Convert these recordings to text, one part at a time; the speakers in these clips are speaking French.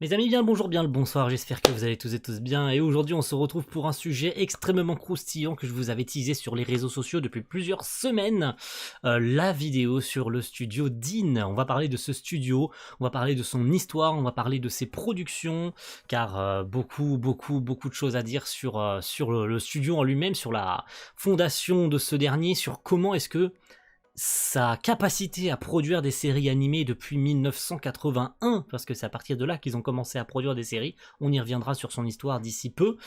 Mes amis, bien le bonjour, bien le bonsoir, j'espère que vous allez tous et tous bien, et aujourd'hui on se retrouve pour un sujet extrêmement croustillant que je vous avais teasé sur les réseaux sociaux depuis plusieurs semaines, la vidéo sur le studio Dean. On va parler de ce studio, on va parler de son histoire, on va parler de ses productions, car beaucoup de choses à dire sur le studio en lui-même, sur la fondation de ce dernier, sur comment est-ce que sa capacité à produire des séries animées depuis 1981, parce que c'est à partir de là qu'ils ont commencé à produire des séries, on y reviendra sur son histoire d'ici peu,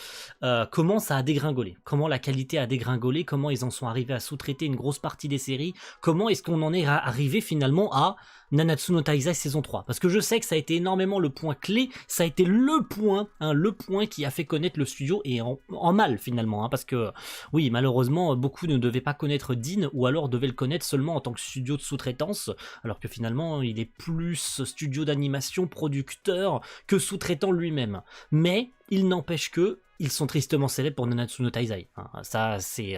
comment ça a dégringolé, comment la qualité a dégringolé, comment ils en sont arrivés à sous-traiter une grosse partie des séries, comment est-ce qu'on en est arrivé finalement à Nanatsu no Taizai saison 3, parce que je sais que ça a été énormément le point clé, ça a été le point qui a fait connaître le studio, et en mal finalement, parce que oui, malheureusement, beaucoup ne devaient pas connaître Dean, ou alors devaient le connaître seulement en tant que studio de sous-traitance, alors que finalement, il est plus studio d'animation, producteur, que sous-traitant lui-même. Mais, il n'empêche que, ils sont tristement célèbres pour Nanatsu no Taizai. Ça, c'est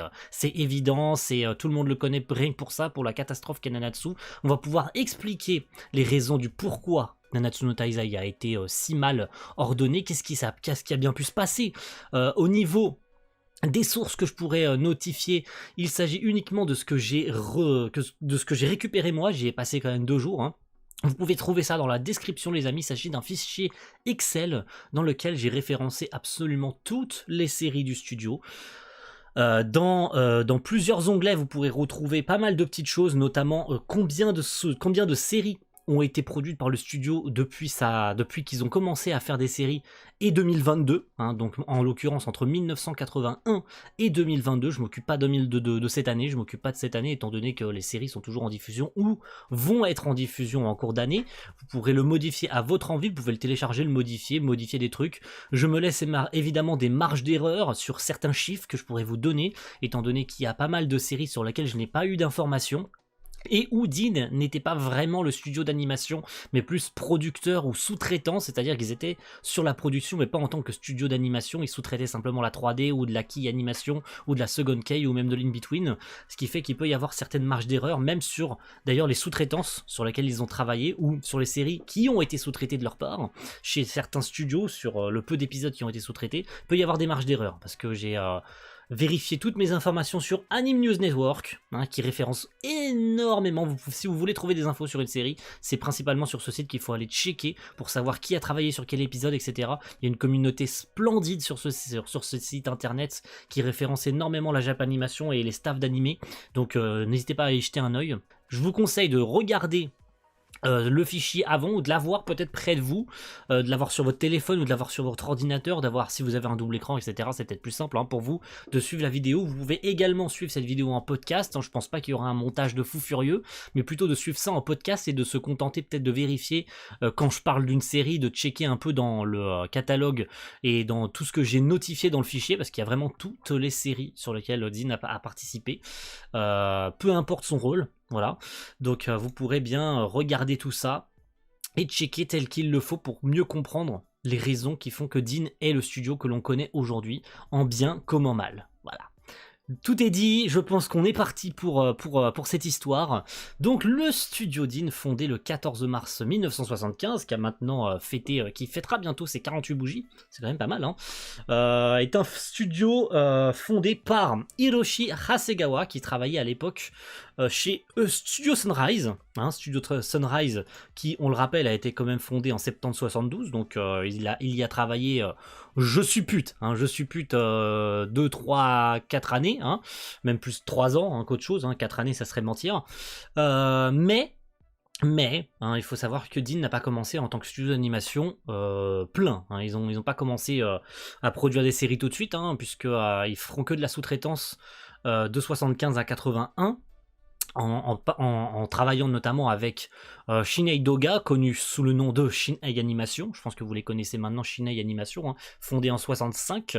évident, tout le monde le connaît rien que pour ça, pour la catastrophe qu'est Nanatsu. On va pouvoir expliquer les raisons du pourquoi Nanatsu no Taizai a été si mal ordonné, qu'est-ce qui a bien pu se passer au niveau des sources que je pourrais notifier. Il s'agit uniquement de ce que j'ai récupéré moi, j'y ai passé quand même 2 jours. Vous pouvez trouver ça dans la description les amis, il s'agit d'un fichier Excel dans lequel j'ai référencé absolument toutes les séries du studio. Dans plusieurs onglets vous pourrez retrouver pas mal de petites choses, notamment combien de séries ont été produites par le studio depuis qu'ils ont commencé à faire des séries et 2022, donc en l'occurrence entre 1981 et 2022, je m'occupe pas de cette année, je m'occupe pas de cette année étant donné que les séries sont toujours en diffusion ou vont être en diffusion en cours d'année. Vous pourrez le modifier à votre envie, vous pouvez le télécharger, le modifier des trucs. Je me laisse évidemment des marges d'erreur sur certains chiffres que je pourrais vous donner, étant donné qu'il y a pas mal de séries sur lesquelles je n'ai pas eu d'informations, et où Dean n'était pas vraiment le studio d'animation, mais plus producteur ou sous-traitant, c'est-à-dire qu'ils étaient sur la production, mais pas en tant que studio d'animation, ils sous-traitaient simplement la 3D ou de la key animation, ou de la second key, ou même de l'in-between, ce qui fait qu'il peut y avoir certaines marges d'erreur, même sur, d'ailleurs, les sous-traitances sur lesquelles ils ont travaillé, ou sur les séries qui ont été sous-traitées de leur part, chez certains studios, sur le peu d'épisodes qui ont été sous-traités, il peut y avoir des marges d'erreur, parce que j'ai vérifier toutes mes informations sur Anime News Network, qui référence énormément. Si vous voulez trouver des infos sur une série, c'est principalement sur ce site qu'il faut aller checker pour savoir qui a travaillé sur quel épisode, etc. Il y a une communauté splendide sur ce site internet qui référence énormément la Japanimation et les staffs d'animé, donc n'hésitez pas à y jeter un œil. Je vous conseille de regarder le fichier avant, ou de l'avoir peut-être près de vous, de l'avoir sur votre téléphone ou de l'avoir sur votre ordinateur, d'avoir si vous avez un double écran, etc. C'est peut-être plus simple pour vous de suivre la vidéo. Vous pouvez également suivre cette vidéo en podcast, je pense pas qu'il y aura un montage de fou furieux, mais plutôt de suivre ça en podcast et de se contenter peut-être de vérifier quand je parle d'une série, de checker un peu dans le catalogue et dans tout ce que j'ai notifié dans le fichier, parce qu'il y a vraiment toutes les séries sur lesquelles Dean a participé, peu importe son rôle. Voilà, donc vous pourrez bien regarder tout ça et checker tel qu'il le faut pour mieux comprendre les raisons qui font que Dean est le studio que l'on connaît aujourd'hui, en bien comme en mal. Voilà. Tout est dit, je pense qu'on est parti pour cette histoire. Donc le studio Dean, fondé le 14 mars 1975, qui a maintenant qui fêtera bientôt ses 48 bougies, c'est quand même pas mal, est un studio fondé par Hiroshi Hasegawa, qui travaillait à l'époque chez Studio Sunrise, Studio Sunrise, qui, on le rappelle, a été quand même fondé en septembre 72, donc il y a travaillé, je suppute 2, 3, 4 années, même plus 3 ans qu'autre chose, 4 années ça serait mentir, mais il faut savoir que Dean n'a pas commencé en tant que studio d'animation plein, ils ont pas commencé à produire des séries tout de suite, puisque ils feront que de la sous-traitance de 75 à 81, en travaillant notamment avec Shinei Doga, connu sous le nom de Shinei Animation. Je pense que vous les connaissez maintenant, Shinei Animation, fondé en 65.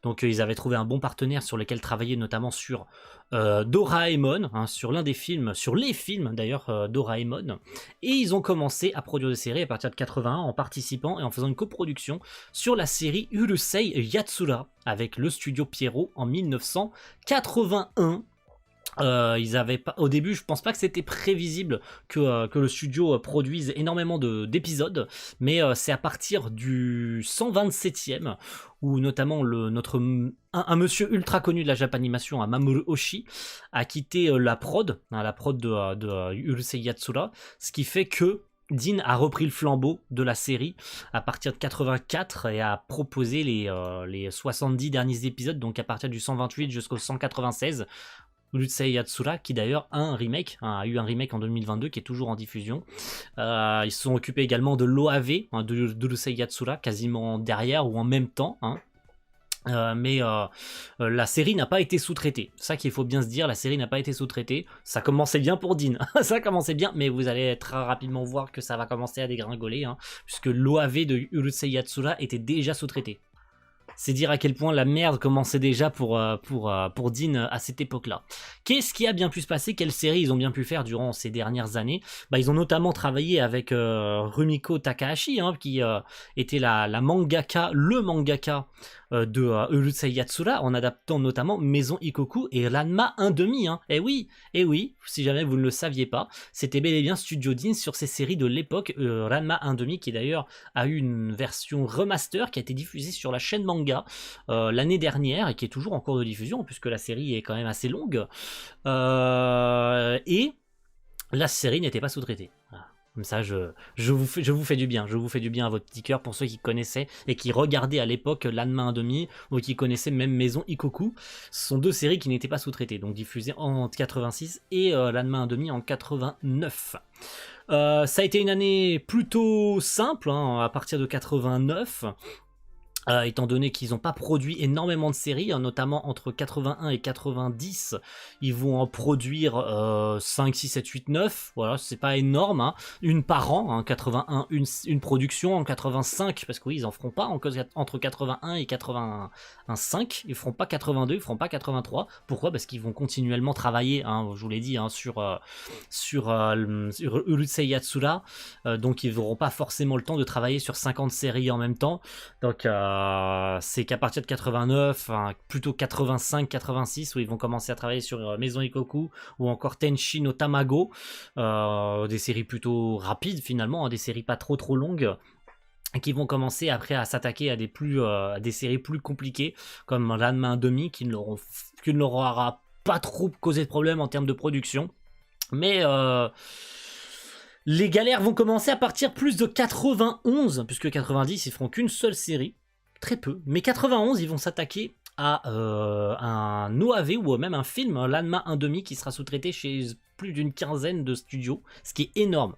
Donc ils avaient trouvé un bon partenaire sur lequel travailler, notamment sur Doraemon, sur l'un des films, sur les films d'ailleurs, Doraemon. Et ils ont commencé à produire des séries à partir de 81 en participant et en faisant une coproduction sur la série Urusei Yatsura avec le studio Pierrot en 1981. Ils avaient pas, au début, je pense pas que c'était prévisible que le studio produise énormément d'épisodes, mais c'est à partir du 127e où notamment un monsieur ultra connu de la Japanimation, Mamoru Oshii, a quitté la prod, hein, la prod de Urusei Yatsura, ce qui fait que Dean a repris le flambeau de la série à partir de 84 et a proposé les 70 derniers épisodes, donc à partir du 128 jusqu'au 196. Urusei Yatsura, qui d'ailleurs a eu un remake en 2022 qui est toujours en diffusion. Ils se sont occupés également de l'OAV d'Urusei Yatsura, quasiment derrière ou en même temps. Mais la série n'a pas été sous-traitée. Ça qu'il faut bien se dire, la série n'a pas été sous-traitée. Ça commençait bien pour Dean, ça commençait bien, mais vous allez très rapidement voir que ça va commencer à dégringoler, puisque l'OAV de Urusei Yatsura était déjà sous-traité. C'est dire à quel point la merde commençait déjà pour Dean à cette époque-là. Qu'est-ce qui a bien pu se passer? Quelles séries ils ont bien pu faire durant ces dernières années? Ils ont notamment travaillé avec Rumiko Takahashi, qui était le mangaka de Urusei Yatsura, en adaptant notamment Maison Ikoku et Ranma 1/2. Et oui, si jamais vous ne le saviez pas, c'était bel et bien Studio Dean sur ces séries de l'époque, Ranma 1/2, qui d'ailleurs a eu une version remaster qui a été diffusée sur la chaîne manga l'année dernière et qui est toujours en cours de diffusion puisque la série est quand même assez longue. Et la série n'était pas sous-traitée. Voilà. Comme ça, je vous fais du bien. Je vous fais du bien à votre petit cœur pour ceux qui connaissaient et qui regardaient à l'époque Ranma 1/2 ou qui connaissaient même Maison Ikoku. Ce sont deux séries qui n'étaient pas sous-traitées, donc diffusées en 86 et Ranma 1/2 en 89. Ça a été une année plutôt simple, à partir de 89. Étant donné qu'ils n'ont pas produit énormément de séries, notamment entre 81 et 90, ils vont en produire 5, 6, 7, 8, 9, voilà, c'est pas énorme, une par an, 81, une production, en 85, parce que oui, ils en feront pas, entre 81 et 85, ils feront pas 82, ils feront pas 83, pourquoi? Parce qu'ils vont continuellement travailler, je vous l'ai dit, sur Urusei Yatsura, donc ils n'auront pas forcément le temps de travailler sur 50 séries en même temps, donc c'est qu'à partir de 89, plutôt 85-86, où ils vont commencer à travailler sur Maison Ikoku ou encore Tenshi no Tamago, des séries plutôt rapides finalement, des séries pas trop longues, qui vont commencer après à s'attaquer à des séries plus compliquées comme Ranma 1/2 qui ne leur aura pas trop causé de problème en termes de production, mais les galères vont commencer à partir plus de 91, puisque 90 ils feront qu'une seule série, très peu, mais 91 ils vont s'attaquer à un OAV ou même un film, Ranma 1/2 qui sera sous-traité chez plus d'une quinzaine de studios, ce qui est énorme.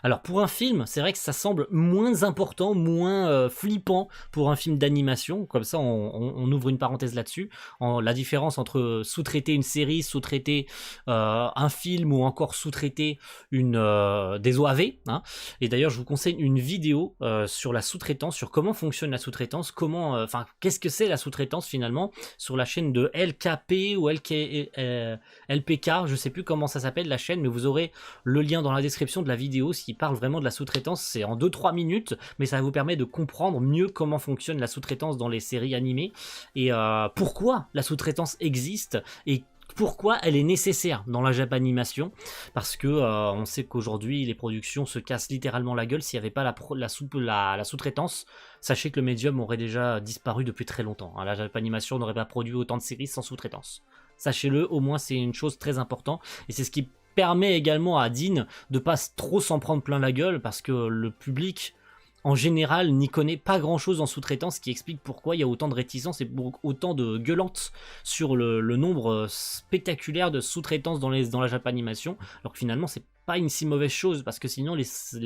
Alors pour un film, c'est vrai que ça semble moins important, moins flippant pour un film d'animation, comme ça on ouvre une parenthèse là-dessus, la différence entre sous-traiter une série, sous-traiter un film ou encore sous-traiter des OAV. Et d'ailleurs je vous conseille une vidéo sur la sous-traitance, sur comment fonctionne la sous-traitance, qu'est-ce que c'est la sous-traitance finalement, sur la chaîne de LKP ou LPK, je sais plus comment ça s'appelle la chaîne, mais vous aurez le lien dans la description de la vidéo qui parle vraiment de la sous-traitance. C'est en 2-3 minutes, mais ça vous permet de comprendre mieux comment fonctionne la sous-traitance dans les séries animées et pourquoi la sous-traitance existe et pourquoi elle est nécessaire dans la Japanimation, parce que on sait qu'aujourd'hui les productions se cassent littéralement la gueule. S'il n'y avait pas la sous-traitance, sachez que le médium aurait déjà disparu depuis très longtemps. La Japanimation n'aurait pas produit autant de séries sans sous-traitance. Sachez-le, au moins c'est une chose très importante, et c'est ce qui permet également à Dean de pas trop s'en prendre plein la gueule, parce que le public en général n'y connaît pas grand chose en sous-traitance, ce qui explique pourquoi il y a autant de réticence et autant de gueulantes sur le nombre spectaculaire de sous-traitance dans la Japanimation, alors que finalement c'est pas une si mauvaise chose, parce que sinon les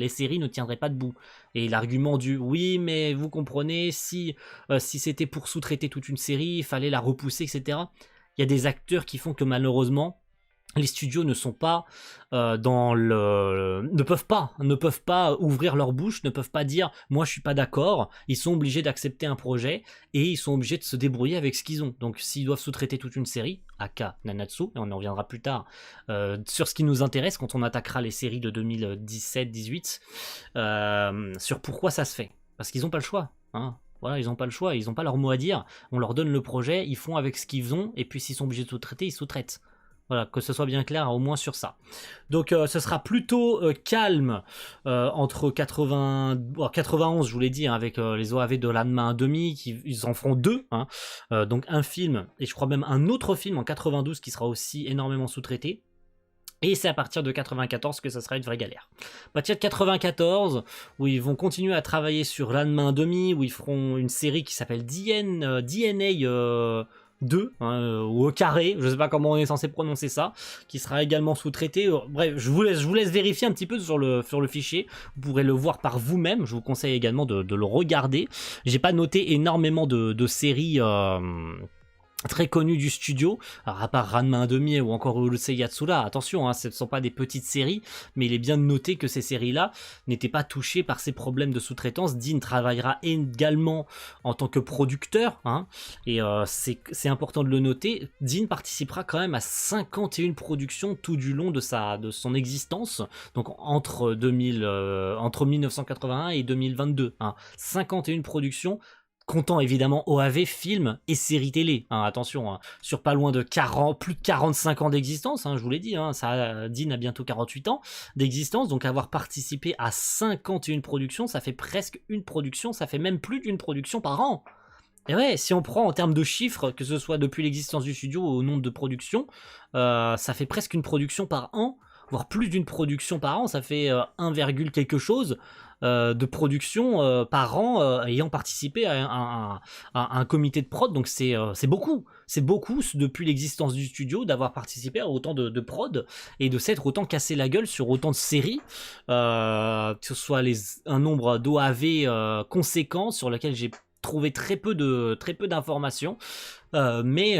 séries ne tiendraient pas debout. Et l'argument du oui mais vous comprenez, si c'était pour sous-traiter toute une série, il fallait la repousser, etc. Il y a des acteurs qui font que malheureusement les studios ne sont pas ne peuvent pas ouvrir leur bouche, ne peuvent pas dire moi je suis pas d'accord. Ils sont obligés d'accepter un projet et ils sont obligés de se débrouiller avec ce qu'ils ont. Donc s'ils doivent sous-traiter toute une série, aka Nanatsu, et on en reviendra plus tard sur ce qui nous intéresse quand on attaquera les séries de 2017-18, sur pourquoi ça se fait, parce qu'ils n'ont pas le choix. Voilà, ils n'ont pas le choix, ils n'ont pas leur mot à dire. On leur donne le projet, ils font avec ce qu'ils ont, et puis s'ils sont obligés de sous-traiter, ils sous-traitent. Voilà, que ce soit bien clair au moins sur ça. Donc ce sera plutôt calme entre 91, je vous l'ai dit, hein, avec les OAV de Ranma 1,5, ils en feront 2, hein, donc un film, et je crois même un autre film en 92 qui sera aussi énormément sous-traité. Et c'est à partir de 94 que ça sera une vraie galère. À partir de 94, où ils vont continuer à travailler sur Ranma 1,5, où ils feront une série qui s'appelle DNA 2, hein, ou au carré, je sais pas comment on est censé prononcer ça, qui sera également sous-traité. Bref, je vous laisse vérifier un petit peu sur le fichier, vous pourrez le voir par vous-même, je vous conseille également de le regarder. J'ai pas noté énormément de séries très connu du studio, alors à part Ranma 1,5 ou encore Urusei Yatsura, attention, hein, ce ne sont pas des petites séries, mais il est bien de noter que ces séries-là n'étaient pas touchées par ces problèmes de sous-traitance. Dean travaillera également en tant que producteur, hein, et c'est important de le noter. Dean participera quand même à 51 productions tout du long de son existence, donc entre 1981 et 2022, hein, 51 productions, comptant évidemment OAV, films et séries télé, hein, attention, hein, sur pas loin de plus de 45 ans d'existence, hein, je vous l'ai dit, hein, Dean a bientôt 48 ans d'existence, donc avoir participé à 51 productions, ça fait presque une production, ça fait même plus d'une production par an. Et ouais, si on prend en termes de chiffres, que ce soit depuis l'existence du studio ou au nombre de productions, ça fait presque une production par an, voire plus d'une production par an, ça fait 1, quelque chose de production par an ayant participé à un comité de prod, donc c'est beaucoup. C'est beaucoup depuis l'existence du studio d'avoir participé à autant de prod et de s'être autant cassé la gueule sur autant de séries, que ce soit un nombre d'OAV conséquent sur lequel j'ai trouvé très peu d'informations, mais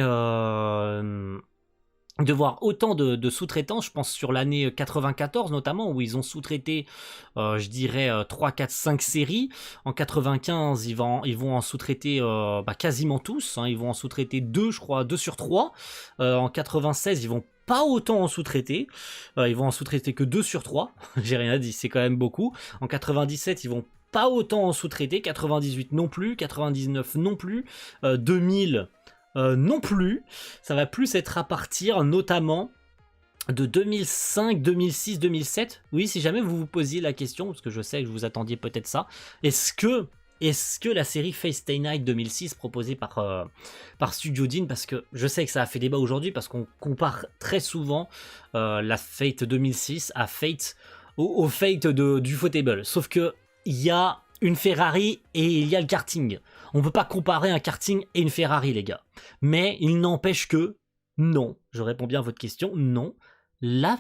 de voir autant de sous-traitants, je pense sur l'année 94 notamment, où ils ont sous-traité, je dirais, 3, 4, 5 séries. En 95, ils vont en sous-traiter quasiment tous, hein, ils vont en sous-traiter 2, je crois, 2 sur 3. En 96, ils vont pas autant en sous-traiter, ils vont en sous-traiter que 2 sur 3, j'ai rien dit, c'est quand même beaucoup. En 97, ils vont pas autant en sous-traiter, 98 non plus, 99 non plus, 2000... non plus, ça va plus être à partir notamment de 2005, 2006, 2007. Oui, si jamais vous vous posiez la question, parce que je sais que vous attendiez peut-être ça, est-ce que la série Fate Stay Night 2006 proposée par Studio Dean, parce que je sais que ça a fait débat aujourd'hui, parce qu'on compare très souvent la Fate 2006 à Fate, au Fate du Ufotable, sauf que il y a une Ferrari et il y a le karting. On ne peut pas comparer un karting et une Ferrari, les gars. Mais il n'empêche que, non, je réponds bien à votre question, non, la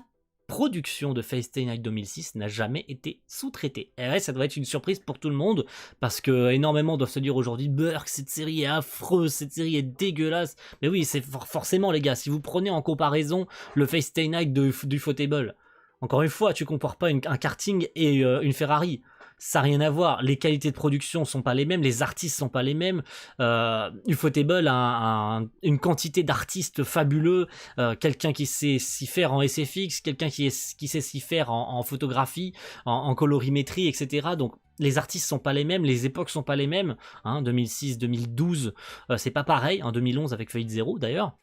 production de Fate Stay Night 2006 n'a jamais été sous-traitée. Et ouais, ça doit être une surprise pour tout le monde, parce que énormément doivent se dire aujourd'hui, Burk, cette série est affreuse, cette série est dégueulasse. Mais oui, c'est forcément, les gars, si vous prenez en comparaison le Fate Stay Night du Ufotable, encore une fois, tu compares pas un karting et une Ferrari. Ça n'a rien à voir, les qualités de production sont pas les mêmes, les artistes sont pas les mêmes. Ufotable a une quantité d'artistes fabuleux, quelqu'un qui sait s'y faire en SFX, quelqu'un qui sait s'y faire en photographie, en colorimétrie, etc. Donc les artistes sont pas les mêmes, les époques sont pas les mêmes, hein, 2006, 2012, c'est pas pareil, en 2011 avec Fate Zero d'ailleurs.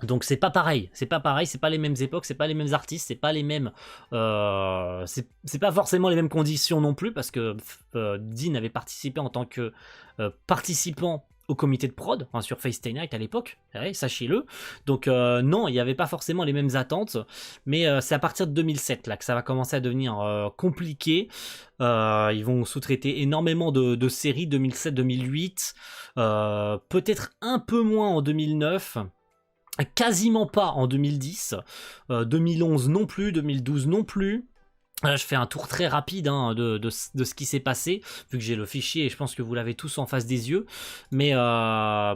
Donc c'est pas pareil, c'est pas les mêmes époques, c'est pas les mêmes artistes, c'est pas les mêmes, c'est pas forcément les mêmes conditions non plus, parce que Dean avait participé en tant que participant au comité de prod, hein, sur Fate Stay Night à l'époque, ouais, sachez-le. Donc non, il n'y avait pas forcément les mêmes attentes, mais c'est à partir de 2007 là que ça va commencer à devenir compliqué. Ils vont sous-traiter énormément de séries, 2007-2008, peut-être un peu moins en 2009. Quasiment pas en 2010, 2011 non plus, 2012 non plus. Je fais un tour très rapide, hein, de ce qui s'est passé, vu que j'ai le fichier et je pense que vous l'avez tous en face des yeux. Mais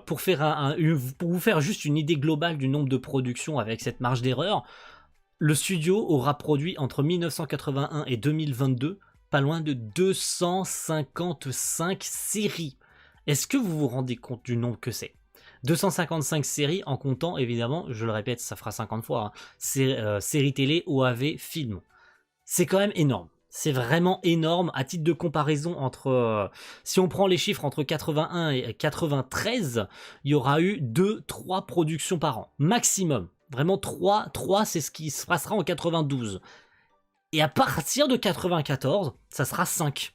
pour vous faire juste une idée globale du nombre de productions avec cette marge d'erreur, le studio aura produit entre 1981 et 2022 pas loin de 255 séries. Est-ce que vous vous rendez compte du nombre que c'est ? 255 séries en comptant, évidemment, je le répète, ça fera 50 fois, hein, séries télé, OAV, films. C'est quand même énorme. C'est vraiment énorme. À titre de comparaison, si on prend les chiffres entre 81 et 93, il y aura eu 2-3 productions par an. Maximum. Vraiment 3, c'est ce qui se passera en 92. Et à partir de 94, ça sera 5.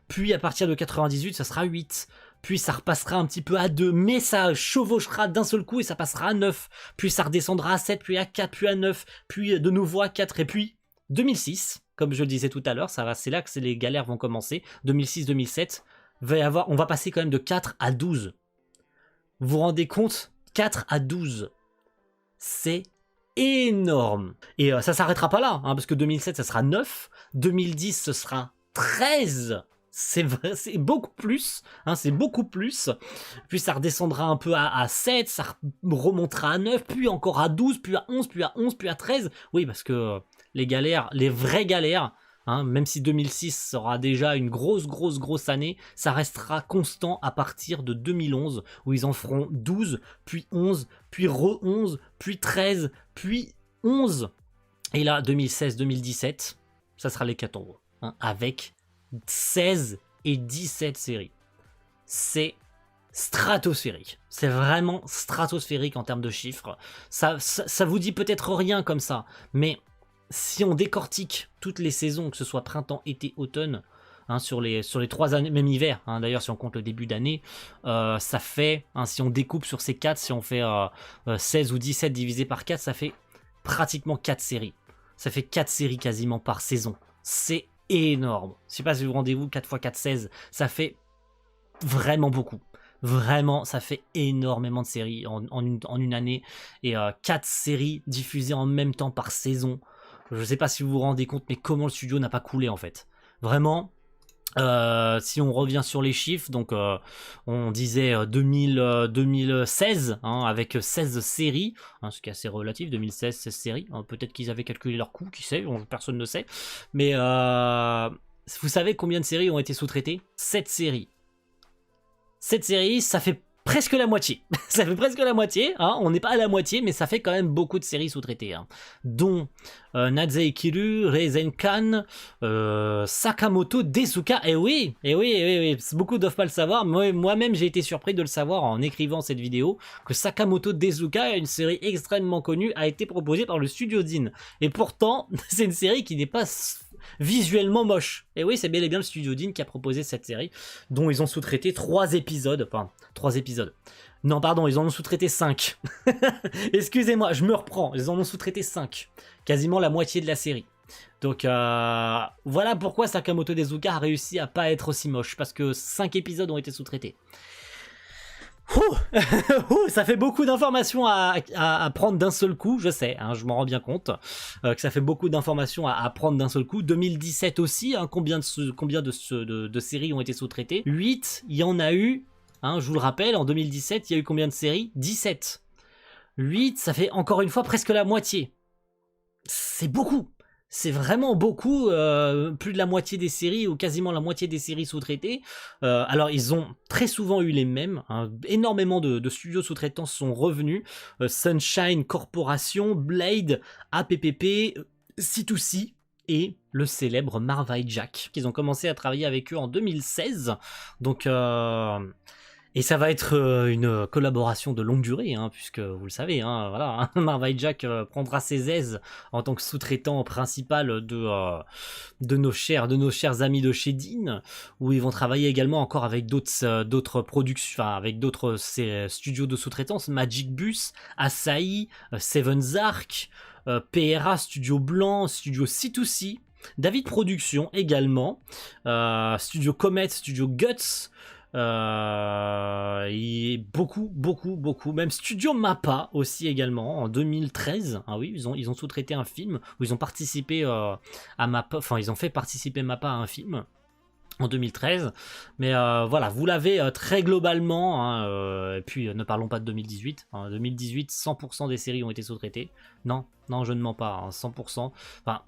Puis à partir de 98, ça sera 8. Puis ça repassera un petit peu à 2, mais ça chevauchera d'un seul coup et ça passera à 9. Puis ça redescendra à 7, puis à 4, puis à 9, puis de nouveau à 4. Et puis 2006, comme je le disais tout à l'heure, c'est là que les galères vont commencer. 2006-2007, on va passer quand même de 4 à 12. Vous vous rendez compte? 4 à 12. C'est énorme. Et ça s'arrêtera pas là, parce que 2007, ça sera 9. 2010, ce sera 13. C'est vrai, c'est beaucoup plus, c'est beaucoup plus. Puis ça redescendra un peu à 7, ça remontera à 9, puis encore à 12, puis à 11, puis à 11, puis à 13. Oui, parce que les galères, les vraies galères, même si 2006 sera déjà une grosse année, ça restera constant à partir de 2011, où ils en feront 12, puis 11, puis re-11, puis 13, puis 11. Et là, 2016-2017, ça sera l'hécatombe, avec 16 et 17 séries. C'est stratosphérique. C'est vraiment stratosphérique en termes de chiffres. Ça vous dit peut-être rien comme ça, mais si on décortique toutes les saisons, que ce soit printemps, été, automne, sur les 3 années, même hiver, d'ailleurs si on compte le début d'année, ça fait, si on découpe sur ces 4, si on fait 16 ou 17 divisé par 4, ça fait pratiquement 4 séries. Ça fait 4 séries quasiment par saison. C'est énorme. Je sais pas si vous rendez-vous, 4 x 4, 16, ça fait vraiment beaucoup. Vraiment, ça fait énormément de séries en une année. Et 4 séries diffusées en même temps par saison. Je sais pas si vous vous rendez compte, mais comment le studio n'a pas coulé en fait. Vraiment, si on revient sur les chiffres, donc on disait 2016 avec 16 séries, ce qui est assez relatif, 2016, 16 séries. Peut-être qu'ils avaient calculé leur coût, qui sait, personne ne sait. Mais vous savez combien de séries ont été sous-traitées? 7 séries. 7 séries, ça fait presque la moitié. Ça fait presque la moitié, on n'est pas à la moitié, mais ça fait quand même beaucoup de séries sous-traitées, dont Nadze Kiru, Reizenkan, Sakamoto Desuka, et oui, beaucoup doivent pas le savoir, moi-même j'ai été surpris de le savoir en écrivant cette vidéo, que Sakamoto Desuka, une série extrêmement connue, a été proposée par le studio Deen, et pourtant, c'est une série qui n'est pas visuellement moche. Et oui, c'est bel et bien le studio Deen qui a proposé cette série, dont ils ont sous-traité 3 épisodes. Non, pardon, ils en ont sous-traité 5. Excusez-moi, je me reprends. Ils en ont sous-traité 5. Quasiment la moitié de la série. Donc voilà pourquoi Sakamoto Desuka a réussi à pas être aussi moche. Parce que 5 épisodes ont été sous-traités. Ça fait beaucoup d'informations à prendre d'un seul coup, je sais, je m'en rends bien compte, que ça fait beaucoup d'informations à prendre d'un seul coup. 2017 aussi, combien de séries ont été sous-traitées? 8, il y en a eu, je vous le rappelle, en 2017, il y a eu combien de séries? 17. 8, ça fait encore une fois presque la moitié. C'est beaucoup. C'est vraiment beaucoup, plus de la moitié des séries ou quasiment la moitié des séries sous-traitées. Alors ils ont très souvent eu les mêmes, énormément de studios sous-traitants sont revenus. Sunshine Corporation, Blade, APPP, C2C et le célèbre Marvel Jack. Ils ont commencé à travailler avec eux en 2016. Donc et ça va être une collaboration de longue durée, puisque vous le savez, voilà, Marvel Jack prendra ses aises en tant que sous-traitant principal de nos chers amis de chez Deen, où ils vont travailler également encore avec d'autres productions, avec d'autres studios de sous-traitance, Magic Bus, Asahi, Seven's Arc, PRA, Studio Blanc, Studio C2C, David Productions également, Studio Comet, Studio Guts, et beaucoup, même Studio Mappa aussi également en 2013. Oui, ils ont sous-traité un film où ils ont participé à Mappa, enfin ils ont fait participer Mappa à un film en 2013, mais voilà, vous l'avez très globalement, et puis ne parlons pas de 2018. 2018, 100% des séries ont été sous-traitées. Non, je ne mens pas, 100%. Enfin,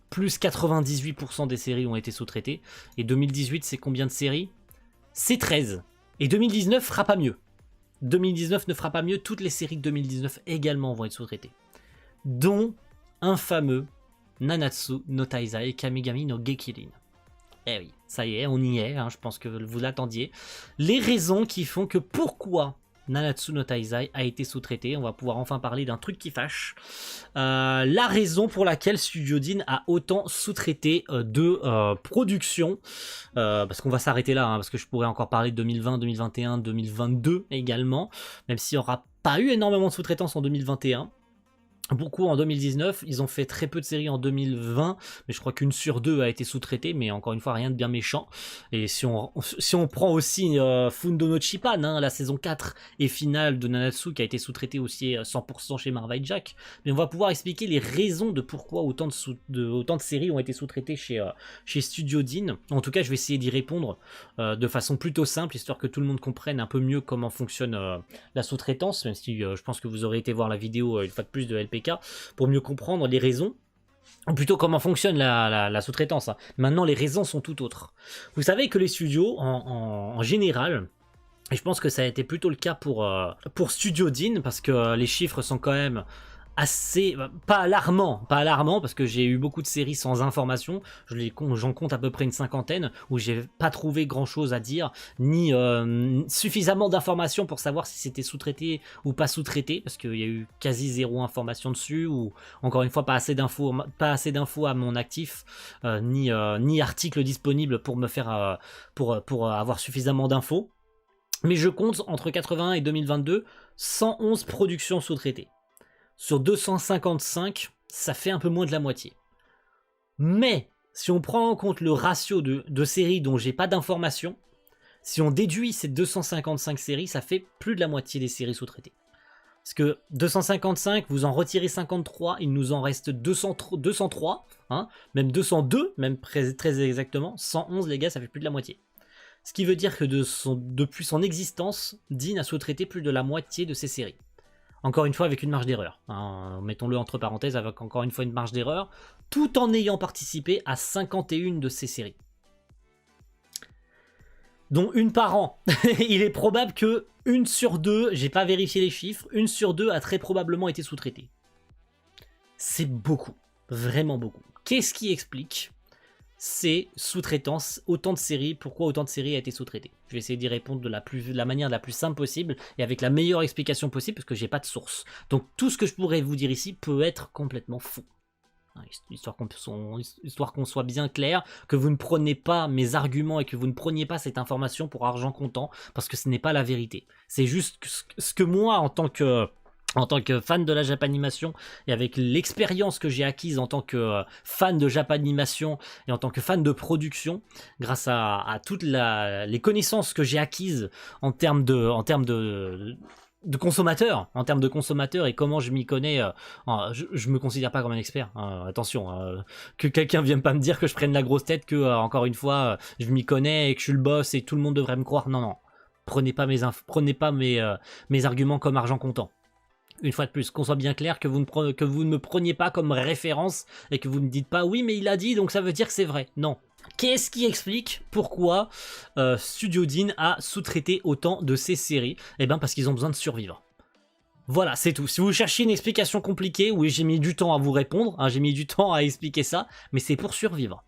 plus 98% des séries ont été sous-traitées. Et 2018, c'est combien de séries? C'est 13. Et 2019 fera pas mieux. 2019 ne fera pas mieux. Toutes les séries de 2019 également vont être sous-traitées. Dont un fameux Nanatsu no Taizai Kamigami no Gekirin. Eh oui, ça y est, on y est. Je pense que vous l'attendiez. Les raisons qui font que pourquoi Nanatsu no Taizai a été sous-traité. On va pouvoir enfin parler d'un truc qui fâche. La raison pour laquelle Studio Deen a autant sous-traité de production, parce qu'on va s'arrêter là, hein, parce que je pourrais encore parler de 2020, 2021, 2022 également, même s'il n'y aura pas eu énormément de sous-traitance en 2021. Beaucoup en 2019, ils ont fait très peu de séries en 2020, mais je crois qu'une sur deux a été sous-traitée, mais encore une fois rien de bien méchant. Et si on prend aussi Fundo no Chipan, hein, la saison 4 et finale de Nanatsu qui a été sous-traitée aussi 100% chez Marvel Jack, mais on va pouvoir expliquer les raisons de pourquoi autant de séries ont été sous-traitées chez Studio Deen. En tout cas, je vais essayer d'y répondre de façon plutôt simple, histoire que tout le monde comprenne un peu mieux comment fonctionne la sous-traitance, même si je pense que vous aurez été voir la vidéo une fois de plus de LPK pour mieux comprendre les raisons, ou plutôt comment fonctionne la sous-traitance. Hein. Maintenant, les raisons sont tout autres. Vous savez que les studios, en général, et je pense que ça a été plutôt le cas pour Studio Deen, parce que les chiffres sont quand même assez, pas alarmant parce que j'ai eu beaucoup de séries sans information, j'en compte à peu près une cinquantaine où j'ai pas trouvé grand chose à dire, ni suffisamment d'informations pour savoir si c'était sous-traité ou pas sous-traité, parce qu'il y a eu quasi zéro information dessus, ou encore une fois pas assez d'infos à mon actif, ni articles disponibles pour me faire pour avoir suffisamment d'infos. Mais je compte entre 81 et 2022 111 productions sous-traitées. Sur 255, ça fait un peu moins de la moitié. Mais, si on prend en compte le ratio de séries dont j'ai pas d'informations, si on déduit ces 255 séries, ça fait plus de la moitié des séries sous-traitées. Parce que 255, vous en retirez 53, il nous en reste 203, hein, même 202, même très exactement. 111, les gars, ça fait plus de la moitié. Ce qui veut dire que depuis son existence, Deen a sous-traité plus de la moitié de ses séries. Encore une fois avec une marge d'erreur, hein, mettons-le entre parenthèses avec encore une fois une marge d'erreur, tout en ayant participé à 51 de ces séries. Dont une par an. Il est probable que une sur deux, j'ai pas vérifié les chiffres, une sur deux a très probablement été sous-traitée. C'est beaucoup, vraiment beaucoup. Qu'est-ce qui explique ces sous-traitances, autant de séries, pourquoi autant de séries a été sous-traitées? Je vais essayer d'y répondre de la manière la plus simple possible et avec la meilleure explication possible parce que j'ai pas de source. Donc tout ce que je pourrais vous dire ici peut être complètement faux. Histoire qu'on soit bien clair, que vous ne preniez pas mes arguments et que vous ne preniez pas cette information pour argent comptant, parce que ce n'est pas la vérité. C'est juste ce que moi, en tant que fan de la Japanimation et avec l'expérience que j'ai acquise en tant que fan de Japanimation et en tant que fan de production, grâce à toutes les connaissances que j'ai acquises en termes de consommateur, et comment je m'y connais, je me considère pas comme un expert, hein, attention, que quelqu'un vienne pas me dire que je prenne la grosse tête, que encore une fois je m'y connais et que je suis le boss et tout le monde devrait me croire. Non, prenez pas mes arguments comme argent comptant. Une fois de plus, qu'on soit bien clair, que vous ne me preniez pas comme référence et que vous ne dites pas oui mais il a dit donc ça veut dire que c'est vrai. Non. Qu'est-ce qui explique pourquoi Studio Deen a sous-traité autant de ces séries? Eh bien parce qu'ils ont besoin de survivre. Voilà, c'est tout. Si vous cherchez une explication compliquée, oui j'ai mis du temps à vous répondre, hein, j'ai mis du temps à expliquer ça, mais c'est pour survivre.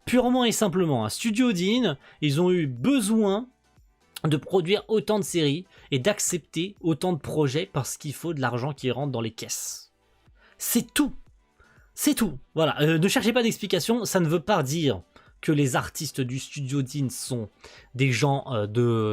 Purement et simplement, hein. Studio Deen, ils ont eu besoin de produire autant de séries et d'accepter autant de projets parce qu'il faut de l'argent qui rentre dans les caisses. C'est tout. C'est tout. Voilà, ne cherchez pas d'explication, ça ne veut pas dire que les artistes du Studio Deen sont des gens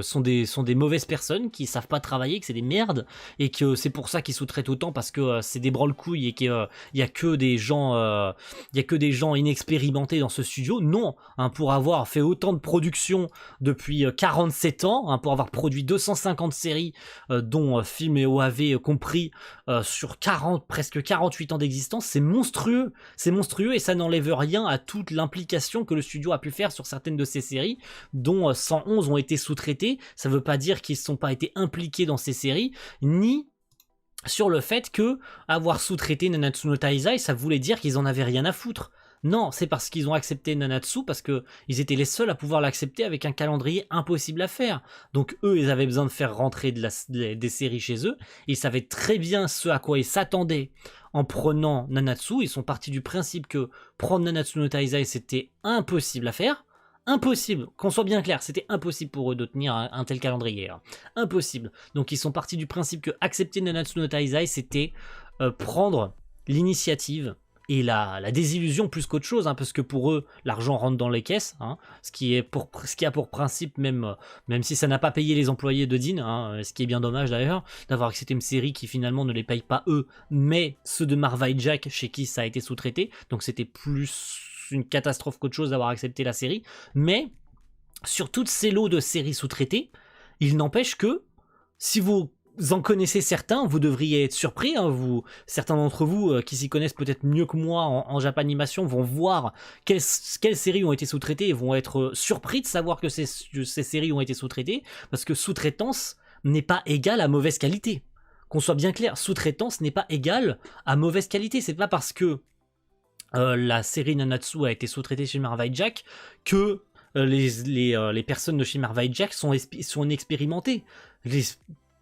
sont des mauvaises personnes qui savent pas travailler, que c'est des merdes et que c'est pour ça qu'ils sous-traitent autant parce que c'est des branle-couilles et qu'il y a que des gens inexpérimentés dans ce studio. Non, hein, pour avoir fait autant de productions depuis 47 ans, hein, pour avoir produit 250 séries dont films et OAV compris sur presque 48 ans d'existence, c'est monstrueux et ça n'enlève rien à toute l'implication que le studio a pu faire sur certaines de ces séries, dont 111 ont été sous-traitées. Ça veut pas dire qu'ils ne sont pas été impliqués dans ces séries, ni sur le fait que avoir sous-traité Nanatsu no Taizai, ça voulait dire qu'ils en avaient rien à foutre. Non, c'est parce qu'ils ont accepté Nanatsu, parce que ils étaient les seuls à pouvoir l'accepter avec un calendrier impossible à faire. Donc eux, ils avaient besoin de faire rentrer des séries chez eux. Ils savaient très bien ce à quoi ils s'attendaient en prenant Nanatsu. Ils sont partis du principe que prendre Nanatsu no Taizai, c'était impossible à faire. Impossible, qu'on soit bien clair, c'était impossible pour eux de tenir un tel calendrier. Hein. Impossible. Donc ils sont partis du principe que accepter Nanatsu no Taizai, c'était prendre l'initiative et la désillusion plus qu'autre chose, hein, parce que pour eux, l'argent rentre dans les caisses, hein, ce qui a pour principe, même si ça n'a pas payé les employés de Dean, hein, ce qui est bien dommage d'ailleurs, d'avoir accepté une série qui finalement ne les paye pas eux, mais ceux de Marvel Jack, chez qui ça a été sous-traité, donc c'était plus une catastrophe qu'autre chose d'avoir accepté la série, mais sur toutes ces lots de séries sous-traitées, il n'empêche que, si vous en connaissez certains, vous devriez être surpris. Hein, certains d'entre vous qui s'y connaissent peut-être mieux que moi en Japanimation vont voir quelles séries ont été sous-traitées et vont être surpris de savoir que ces séries ont été sous-traitées, parce que sous-traitance n'est pas égale à mauvaise qualité. Qu'on soit bien clair, sous-traitance n'est pas égale à mauvaise qualité. C'est pas parce que la série Nanatsu a été sous-traitée chez Marvel Jack que les personnes de chez Marvel Jack sont inexpérimentées.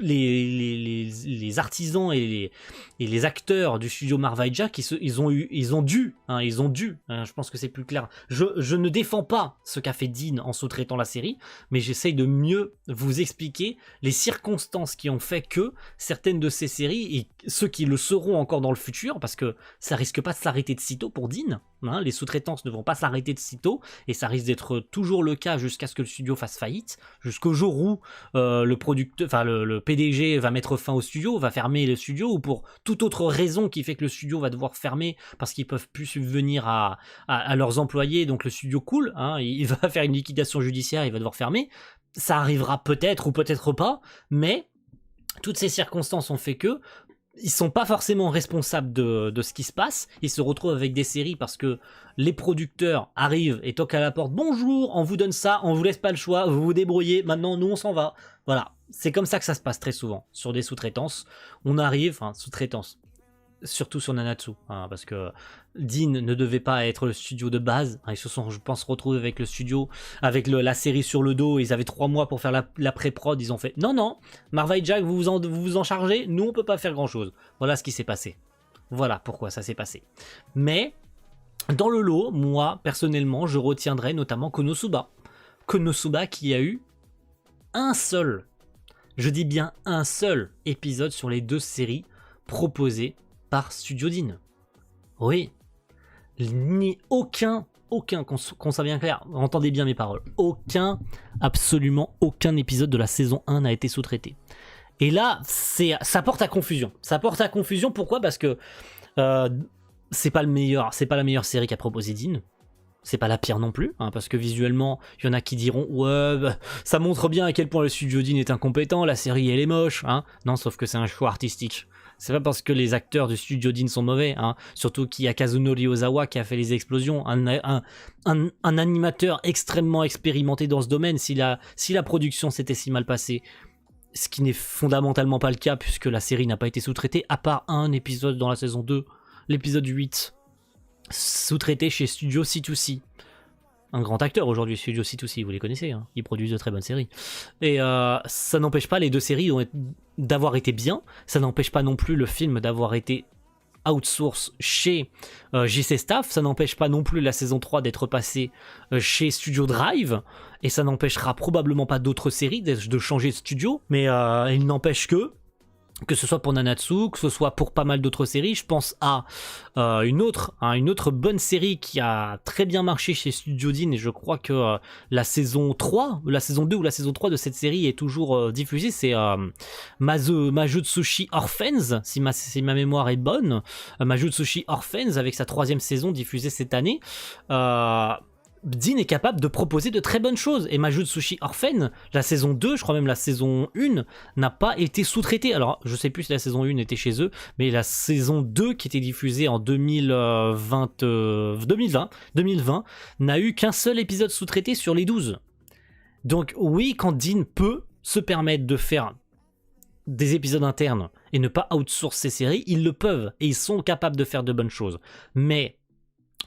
Les artisans et les acteurs du studio Marvel Jack, ils ont dû, je pense que c'est plus clair. Je ne défends pas ce qu'a fait Dean en sous-traitant la série, mais j'essaye de mieux vous expliquer les circonstances qui ont fait que certaines de ces séries, et ceux qui le seront encore dans le futur, parce que ça risque pas de s'arrêter de sitôt pour Dean, hein, les sous-traitances ne vont pas s'arrêter de sitôt, et ça risque d'être toujours le cas jusqu'à ce que le studio fasse faillite, jusqu'au jour où le producteur, enfin le PDG va mettre fin au studio, va fermer le studio, ou pour toute autre raison qui fait que le studio va devoir fermer parce qu'ils peuvent plus subvenir à leurs employés, donc le studio coule, hein, il va faire une liquidation judiciaire, il va devoir fermer. Ça arrivera peut-être ou peut-être pas, mais toutes ces circonstances ont fait que ils sont pas forcément responsables de ce qui se passe. Ils se retrouvent avec des séries parce que les producteurs arrivent et toquent à la porte. Bonjour, on vous donne ça, on vous laisse pas le choix, vous vous débrouillez, maintenant nous on s'en va. Voilà, c'est comme ça que ça se passe très souvent sur des sous-traitances. On arrive, enfin sous-traitance, surtout sur Nanatsu, hein, parce que Dean ne devait pas être le studio de base. Ils se sont, je pense, retrouvés avec le studio, avec la série sur le dos. Ils avaient 3 mois pour faire la pré-prod. Ils ont fait non, Marvel Jack, vous vous en chargez. Nous, on peut pas faire grand-chose. Voilà ce qui s'est passé. Voilà pourquoi ça s'est passé. Mais dans le lot, moi, personnellement, je retiendrai notamment Konosuba. Konosuba qui a eu un seul, je dis bien un seul épisode sur les 2 séries proposées par Studio Dean. Oui, ni aucun, qu'on soit bien clair, entendez bien mes paroles, absolument aucun épisode de la saison 1 n'a été sous-traité. Et là, ça porte à confusion. Ça porte à confusion, pourquoi ? Parce que c'est pas la meilleure série qu'a proposé Dean. C'est pas la pire non plus, hein, parce que visuellement, il y en a qui diront ouais, ça montre bien à quel point le studio Dean est incompétent, la série elle est moche, hein. Non, sauf que c'est un choix artistique. C'est pas parce que les acteurs du studio Dean sont mauvais, hein. Surtout qu'il y a Kazunori Ozawa qui a fait les explosions, un animateur extrêmement expérimenté dans ce domaine. Si la production s'était si mal passée, ce qui n'est fondamentalement pas le cas puisque la série n'a pas été sous-traitée, à part un épisode dans la saison 2, l'épisode 8, sous-traité chez Studio C2C. Un grand acteur aujourd'hui, Studio C2C, vous les connaissez, hein, ils produisent de très bonnes séries. Et ça n'empêche pas les 2 séries d'avoir été bien, ça n'empêche pas non plus le film d'avoir été outsource chez JC Staff, ça n'empêche pas non plus la saison 3 d'être passée chez Studio Drive, et ça n'empêchera probablement pas d'autres séries de changer de studio, mais il n'empêche que ce soit pour Nanatsu, que ce soit pour pas mal d'autres séries. Je pense à une autre bonne série qui a très bien marché chez Studio Dean, et je crois que la saison 2 ou la saison 3 de cette série est toujours diffusée, c'est Majutsushi Orphans, si ma mémoire est bonne. Majutsushi Orphans, avec sa 3e saison diffusée cette année. Dean est capable de proposer de très bonnes choses, et Majutsushi Orphan, la saison 2, je crois même la saison 1, n'a pas été sous-traitée. Alors je sais plus si la saison 1 était chez eux, mais la saison 2 qui était diffusée en 2020 n'a eu qu'un seul épisode sous-traité sur les 12. Donc oui, quand Dean peut se permettre de faire des épisodes internes et ne pas outsource ses séries, ils le peuvent, et ils sont capables de faire de bonnes choses. Mais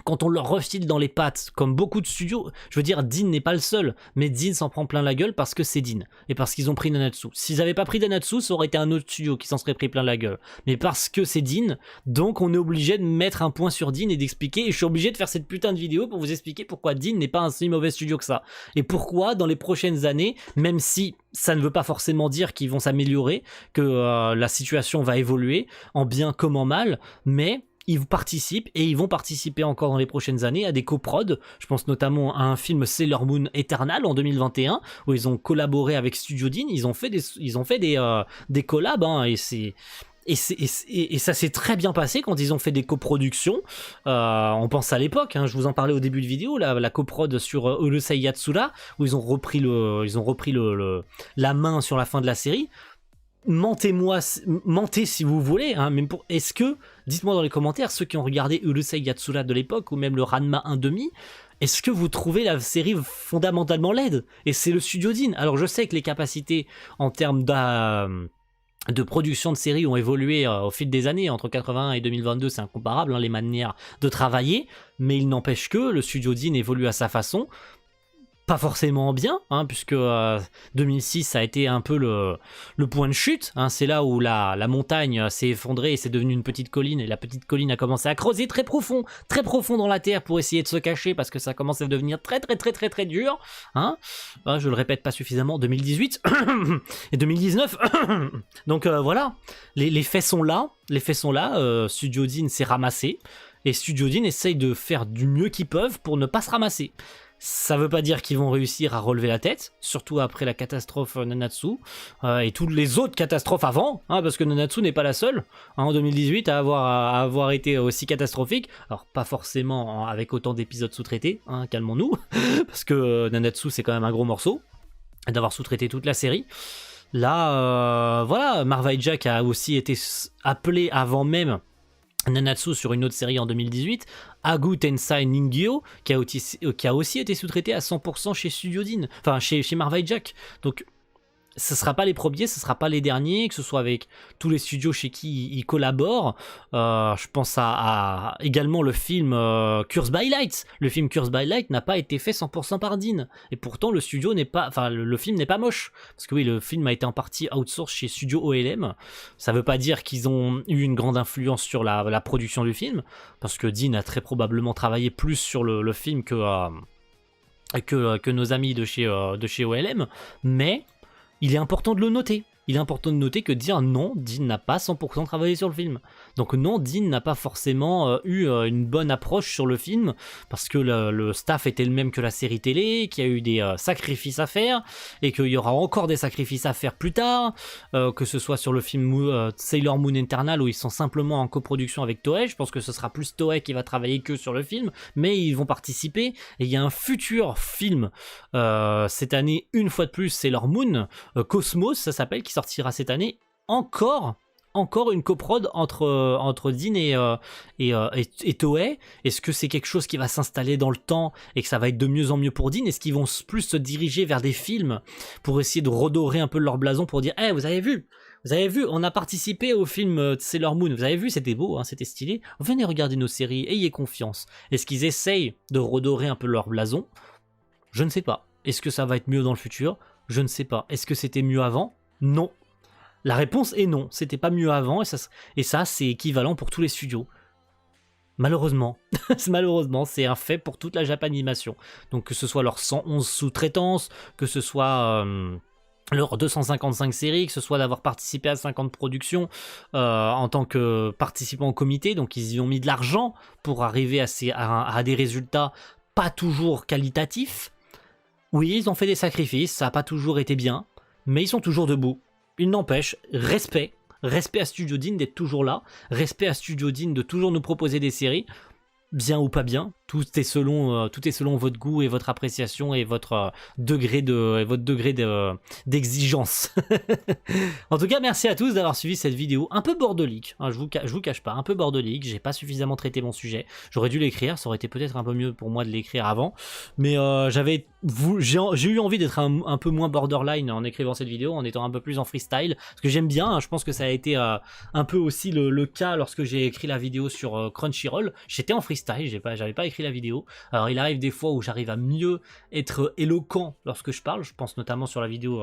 quand on leur refile dans les pattes, comme beaucoup de studios, je veux dire, Dean n'est pas le seul, mais Dean s'en prend plein la gueule parce que c'est Dean, et parce qu'ils ont pris Nanatsu. S'ils n'avaient pas pris Nanatsu, ça aurait été un autre studio qui s'en serait pris plein la gueule. Mais parce que c'est Dean, donc on est obligé de mettre un point sur Dean et d'expliquer, et je suis obligé de faire cette putain de vidéo pour vous expliquer pourquoi Dean n'est pas un si mauvais studio que ça. Et pourquoi, dans les prochaines années, même si ça ne veut pas forcément dire qu'ils vont s'améliorer, que la situation va évoluer, en bien comme en mal, mais ils participent et ils vont participer encore dans les prochaines années à des coprods. Je pense notamment à un film Sailor Moon Eternal en 2021 où ils ont collaboré avec Studio Dean. Ils ont fait des collabs hein, et ça s'est très bien passé quand ils ont fait des coproductions. On pense à l'époque, hein, je vous en parlais au début de vidéo, la coprod sur Urusei Yatsura où ils ont repris la main sur la fin de la série. Mentez si vous voulez, hein, mais dites-moi dans les commentaires, ceux qui ont regardé Urusei Yatsura de l'époque, ou même le Ranma 1/2, est-ce que vous trouvez la série fondamentalement laide? Et c'est le studio Dean. Alors je sais que les capacités en termes de production de séries ont évolué au fil des années, entre 81 et 2022, c'est incomparable, hein, les manières de travailler, mais il n'empêche que le studio Dean évolue à sa façon. Pas forcément bien, hein, puisque 2006 ça a été un peu le point de chute, hein, c'est là où la montagne s'est effondrée et c'est devenu une petite colline, et la petite colline a commencé à creuser très profond dans la terre pour essayer de se cacher, parce que ça commence à devenir très dur, hein. Je le répète pas suffisamment, 2018 et 2019, donc voilà, les faits sont là, Studio Dean s'est ramassé, et Studio Dean essaye de faire du mieux qu'ils peuvent pour ne pas se ramasser. Ça veut pas dire qu'ils vont réussir à relever la tête, surtout après la catastrophe Nanatsu et toutes les autres catastrophes avant, hein, parce que Nanatsu n'est pas la seule hein, en 2018 à avoir été aussi catastrophique. Alors pas forcément avec autant d'épisodes sous-traités, hein, calmons-nous, parce que Nanatsu c'est quand même un gros morceau d'avoir sous-traité toute la série. Là, voilà, Marvel Jack a aussi été appelé avant même Nanatsu sur une autre série en 2018, Agu Tensei Ningyo, qui a aussi été sous-traité à 100% chez Studio Dean, enfin chez Marvel Jack. Donc ce sera pas les premiers, ce sera pas les derniers, que ce soit avec tous les studios chez qui ils collaborent. Je pense à également le film Curse by Light. Le film Curse by Light n'a pas été fait 100% par Dean. Et pourtant le studio n'est pas, enfin le film n'est pas moche. Parce que oui, le film a été en partie outsource chez Studio OLM. Ça veut pas dire qu'ils ont eu une grande influence sur la production du film, parce que Dean a très probablement travaillé plus sur le film que nos amis de chez OLM. Mais il est important de le noter. Il est important de noter que dire non, Dean n'a pas 100% travaillé sur le film. Donc non, Dean n'a pas forcément eu une bonne approche sur le film, parce que le staff était le même que la série télé, qu'il y a eu des sacrifices à faire, et qu'il y aura encore des sacrifices à faire plus tard, que ce soit sur le film Sailor Moon Eternal, où ils sont simplement en coproduction avec Toei. Je pense que ce sera plus Toei qui va travailler que sur le film, mais ils vont participer, et il y a un futur film cette année, une fois de plus, Sailor Moon, Cosmos, ça s'appelle, qui sortira cette année, encore une coprod entre Dean et Toei. Est-ce que c'est quelque chose qui va s'installer dans le temps et que ça va être de mieux en mieux pour Dean? Est-ce qu'ils vont plus se diriger vers des films pour essayer de redorer un peu leur blason, pour dire hey, vous avez vu, on a participé au film Sailor Moon, vous avez vu, c'était beau, hein, c'était stylé, venez regarder nos séries, ayez confiance. Est-ce qu'ils essayent de redorer un peu leur blason? Je ne sais pas. Est-ce que ça va être mieux dans le futur? Je ne sais pas. Est-ce que c'était mieux avant? Non. La réponse est non. C'était pas mieux avant, et ça c'est équivalent pour tous les studios. Malheureusement. Malheureusement, c'est un fait pour toute la Japanimation. Donc que ce soit leurs 111 sous-traitances, que ce soit leurs 255 séries, que ce soit d'avoir participé à 50 productions en tant que participant au comité, donc ils y ont mis de l'argent pour arriver à des résultats pas toujours qualitatifs. Oui, ils ont fait des sacrifices, ça n'a pas toujours été bien, mais ils sont toujours debout. Il n'empêche, respect à Studio Dean d'être toujours là, respect à Studio Dean de toujours nous proposer des séries, bien ou pas bien, tout est selon votre goût et votre appréciation et votre degré d'exigence. En tout cas, merci à tous d'avoir suivi cette vidéo un peu bordelique, hein, je vous cache pas, un peu bordelique, j'ai pas suffisamment traité mon sujet, j'aurais dû l'écrire, ça aurait été peut-être un peu mieux pour moi de l'écrire avant, mais j'ai eu envie d'être un peu moins borderline en écrivant cette vidéo, en étant un peu plus en freestyle, parce que j'aime bien, hein, je pense que ça a été un peu aussi le cas lorsque j'ai écrit la vidéo sur Crunchyroll. J'étais en freestyle, j'avais pas écrit la vidéo. Alors il arrive des fois où j'arrive à mieux être éloquent lorsque je parle, je pense notamment sur la vidéo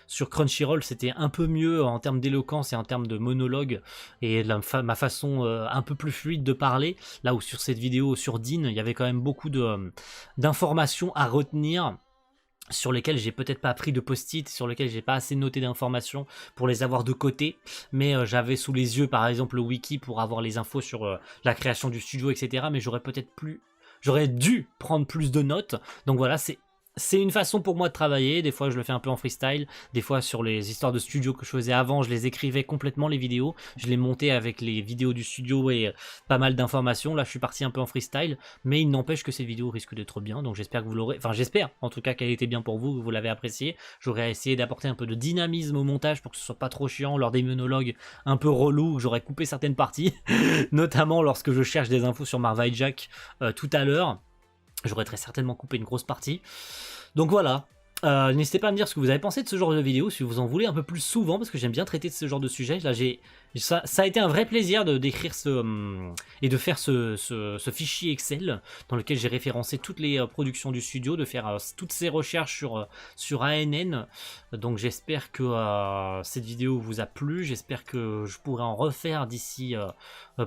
sur Crunchyroll, c'était un peu mieux en termes d'éloquence et en termes de monologue et ma façon un peu plus fluide de parler, là où sur cette vidéo sur Dean, il y avait quand même beaucoup d'informations à retenir, sur lesquels j'ai peut-être pas pris de post-it, sur lesquels j'ai pas assez noté d'informations pour les avoir de côté, mais j'avais sous les yeux par exemple le wiki pour avoir les infos sur la création du studio, etc. Mais j'aurais dû prendre plus de notes, donc voilà, c'est une façon pour moi de travailler. Des fois je le fais un peu en freestyle, des fois sur les histoires de studio que je faisais avant, je les écrivais complètement les vidéos, je les montais avec les vidéos du studio et pas mal d'informations. Là je suis parti un peu en freestyle, mais il n'empêche que cette vidéo risque d'être bien, donc j'espère que vous l'aurez, enfin j'espère en tout cas qu'elle était bien pour vous, que vous l'avez appréciée. J'aurais essayé d'apporter un peu de dynamisme au montage pour que ce soit pas trop chiant lors des monologues un peu relous, j'aurais coupé certaines parties, notamment lorsque je cherche des infos sur Marvel Jack tout à l'heure. J'aurais très certainement coupé une grosse partie. Donc voilà, n'hésitez pas à me dire ce que vous avez pensé de ce genre de vidéo, si vous en voulez un peu plus souvent, parce que j'aime bien traiter de ce genre de sujet. Là, ça a été un vrai plaisir d'écrire et de faire ce fichier Excel dans lequel j'ai référencé toutes les productions du studio, de faire toutes ces recherches sur ANN. Donc j'espère que cette vidéo vous a plu, j'espère que je pourrai en refaire d'ici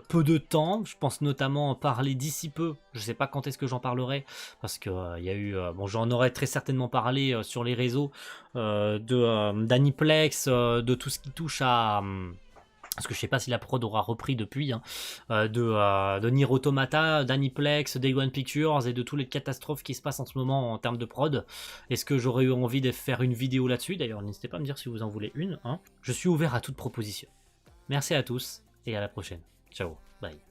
peu de temps. Je pense notamment en parler d'ici peu, je sais pas quand est-ce que j'en parlerai, parce que il y a eu, bon, j'en aurais très certainement parlé sur les réseaux d'Aniplex, de tout ce qui touche à... parce que je sais pas si la prod aura repris depuis, hein, de Nier Automata, d'Aniplex, Day One Pictures et de toutes les catastrophes qui se passent en ce moment en termes de prod. Est-ce que j'aurais eu envie de faire une vidéo là-dessus? D'ailleurs, n'hésitez pas à me dire si vous en voulez une, hein. Je suis ouvert à toute proposition. Merci à tous et à la prochaine. Ciao, bye.